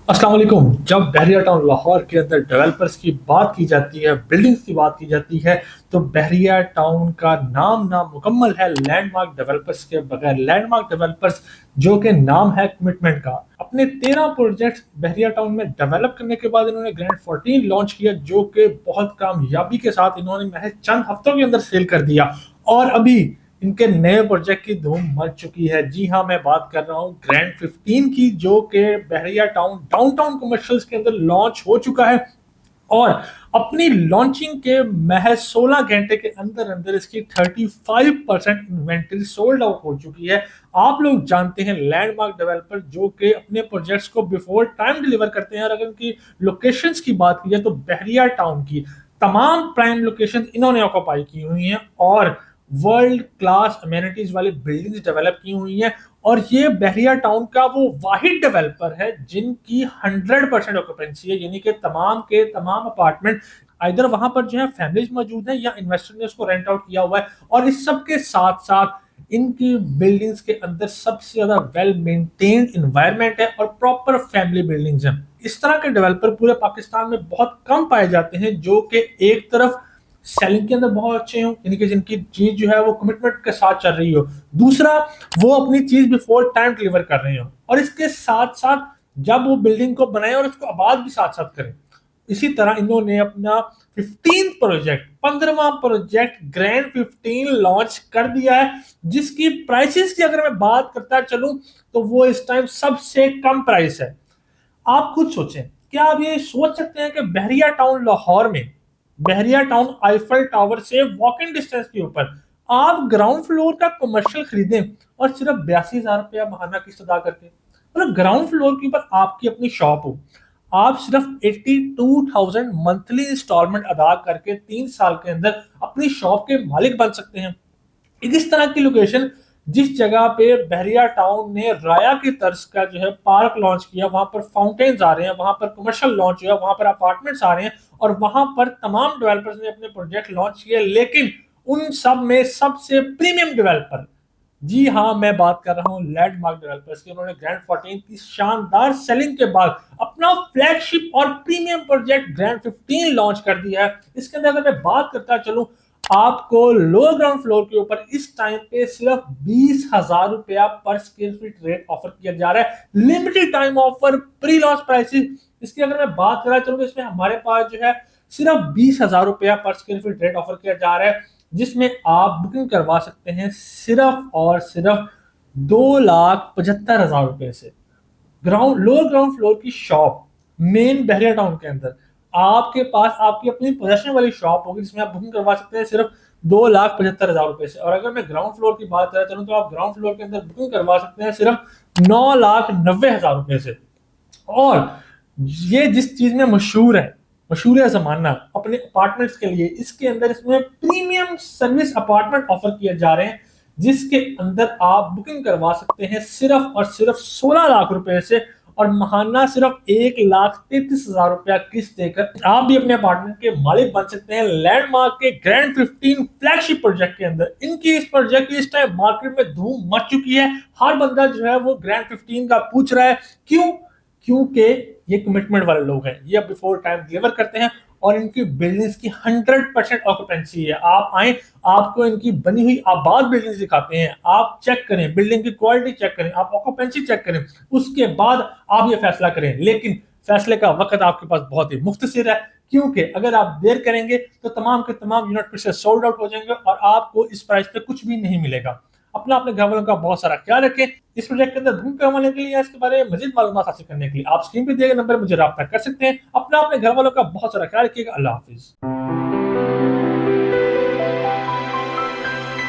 अस्सलाम वालेकुम। जब बहरिया टाउन लाहौर के अंदर डेवलपर्स की बात की जाती है, बिल्डिंग्स की बात की जाती है, तो बहरिया टाउन का नाम नामुकम्मल है लैंडमार्क डेवलपर्स के बगैर। लैंडमार्क डेवलपर्स जो कि नाम है कमिटमेंट का, अपने 13 प्रोजेक्ट्स बहरिया टाउन में डेवलप करने के बाद इन्होंने ग्रैंड 14 लॉन्च किया, जो कि बहुत कामयाबी के साथ इन्होंने महज चंद हफ्तों के अंदर सेल कर दिया। और अभी इनके नए प्रोजेक्ट की धूम मच चुकी है। जी हाँ, मैं बात कर रहा हूँ ग्रैंड 15 की, जो कि बहरिया टाउन डाउनटाउन कमर्शियल्स के अंदर लॉन्च हो चुका है। और अपनी लॉन्चिंग के महज 16 घंटे के अंदर अंदर इसकी 35% इन्वेंट्री सोल्ड आउट हो चुकी है। आप लोग जानते हैं लैंडमार्क डेवलपर जो कि अपने प्रोजेक्ट्स को बिफोर टाइम डिलीवर करते हैं। और अगर उनकी लोकेशंस की बात की जाए तो बहरिया टाउन की तमाम प्राइम लोकेशंस इन्होंने ऑक्यूपाई की हुई हैं और वर्ल्ड क्लास अमेनिटीज वाली बिल्डिंग्स डेवलप की हुई हैं। और ये बहरिया टाउन का वो वाहिद डेवलपर है जिनकी 100% ऑक्यूपेंसी है, यानी कि तमाम के तमाम अपार्टमेंट इधर वहां पर जो है फैमिलीज मौजूद है या इन्वेस्टर ने उसको रेंट आउट किया हुआ है। और इस सब के साथ साथ इनकी बिल्डिंग्स के अंदर सबसे ज्यादा वेल मेंटेन्ड इन्वायरमेंट है और प्रॉपर फैमिली बिल्डिंग्स हैं। इस तरह के डेवलपर पूरे पाकिस्तान में बहुत कम पाए जाते हैं, जो कि एक तरफ सेलिंग के अंदर बहुत अच्छे हो, यानी कि जिनकी चीज जो है वो कमिटमेंट के साथ चल रही हो। दूसरा, वो अपनी चीज बिफोर टाइम डिलीवर कर रहे हो। और इसके साथ साथ जब वो बिल्डिंग को बनाए और उसको आबाद भी साथ साथ करें। इसी तरह इन्होंने अपना 15वां प्रोजेक्ट ग्रैंड 15 लॉन्च कर दिया है, जिसकी प्राइसेस की अगर मैं बात करता चलूं तो वो इस टाइम सबसे कम प्राइस है। आप खुद सोचें, क्या आप ये सोच सकते हैं कि बहरिया टाउन लाहौर में, बहरिया टाउन आईफल टावर से वॉक इन डिस्टेंस के ऊपर आप ग्राउंड फ्लोर का कमर्शियल खरीदें और सिर्फ 82,000 रुपया महाना किस्त अदा करके, मतलब ग्राउंड फ्लोर के ऊपर आपकी अपनी शॉप हो, आप सिर्फ 82,000 मंथली इंस्टॉलमेंट अदा करके 3 साल के अंदर अपनी शॉप के मालिक बन सकते हैं। इस तरह की लोकेशन जिस जगह पे बहरिया टाउन ने राया की तर्ज का जो है पार्क लॉन्च किया, वहां पर फाउंटेन्स आ रहे हैं, वहां पर कमर्शियल लॉन्च हुआ, वहां पर अपार्टमेंट्स आ रहे हैं और वहां पर तमाम डेवलपर्स ने अपने प्रोजेक्ट लॉन्च किए। लेकिन उन सब में सबसे प्रीमियम डेवलपर, जी हाँ, मैं बात कर रहा हूँ लैंडमार्क डेवलपर्स की। उन्होंने ग्रैंड 14 की शानदार सेलिंग के बाद अपना फ्लैगशिप और प्रीमियम प्रोजेक्ट ग्रैंड 15 लॉन्च कर दिया है। इसके अंदर अगर मैं बात करता चलूं, आपको लोअर ग्राउंड फ्लोर के ऊपर इस टाइम पे सिर्फ 20,000 रुपया पर स्क्वायर फीट रेट ऑफर किया जा रहा है। Limited time offer, pre launch prices. इसकी अगर मैं बात करा चलूँ तो इसमें हमारे पास जो है सिर्फ 20,000 रुपया पर स्क्वायर फीट रेट ऑफर किया जा रहा है, जिसमें आप बुकिंग करवा सकते हैं सिर्फ और सिर्फ 2,75,000 रुपए से। ग्राउंड लोअर ग्राउंड फ्लोर की शॉप मेन बहरिया टाउन के अंदर आपके पास आपकी अपनी पोजेशन वाली शॉप होगी, जिसमें आप बुकिंग करवा सकते हैं सिर्फ 2,75,000 रुपए से। और अगर मैं ग्राउंड फ्लोर की बात करें चलूँ तो आप ग्राउंड फ्लोर के अंदर बुकिंग करवा सकते हैं सिर्फ 9,90,000 रुपए से। और ये जिस चीज में मशहूर है, मशहूर है जमाना अपने अपार्टमेंट्स के लिए, इसके अंदर इसमें प्रीमियम सर्विस अपार्टमेंट ऑफर किए जा रहे हैं, जिसके अंदर आप बुकिंग करवा सकते हैं सिर्फ और सिर्फ 16 लाख रुपए से। और महाना सिर्फ 1,33,000 रुपया किस्त देकर आप भी अपने अपार्टमेंट के मालिक बन सकते हैं लैंडमार्क के ग्रैंड 15 फ्लैगशिप प्रोजेक्ट के अंदर। इनकी इस प्रोजेक्ट की इस टाइम मार्केट में धूम मच चुकी है। हर बंदा जो है वो ग्रैंड 15 का पूछ रहा है। क्यों? क्योंकि ये कमिटमेंट वाले लोग हैं, ये बिफोर टाइम डिलीवर करते हैं और इनकी बिल्डिंग्स की 100% ऑक्यूपेंसी है। आप आए, आपको इनकी बनी हुई आबाद बिल्डिंग्स दिखाते हैं, आप चेक करें, बिल्डिंग की क्वालिटी चेक करें, आप ऑक्यूपेंसी चेक करें, उसके बाद आप ये फैसला करें। लेकिन फैसले का वक्त आपके पास बहुत ही मुख्तसर है, क्योंकि अगर आप देर करेंगे तो तमाम के तमाम यूनिट फिर से सोल्ड आउट हो जाएंगे और आपको इस प्राइस पे कुछ भी नहीं मिलेगा। अपना अपने घर वालों का बहुत सारा ख्याल रखें। इस प्रोजेक्ट के अंदर भूमि करवाने के लिए या इसके बारे में मजीद मालूमात हासिल करने के लिए आप स्क्रीन पे दिए गए नंबर मुझे रब्ता कर सकते हैं। अपना अपने घर वालों का बहुत सारा ख्याल रखिएगा। अल्लाह हाफिज।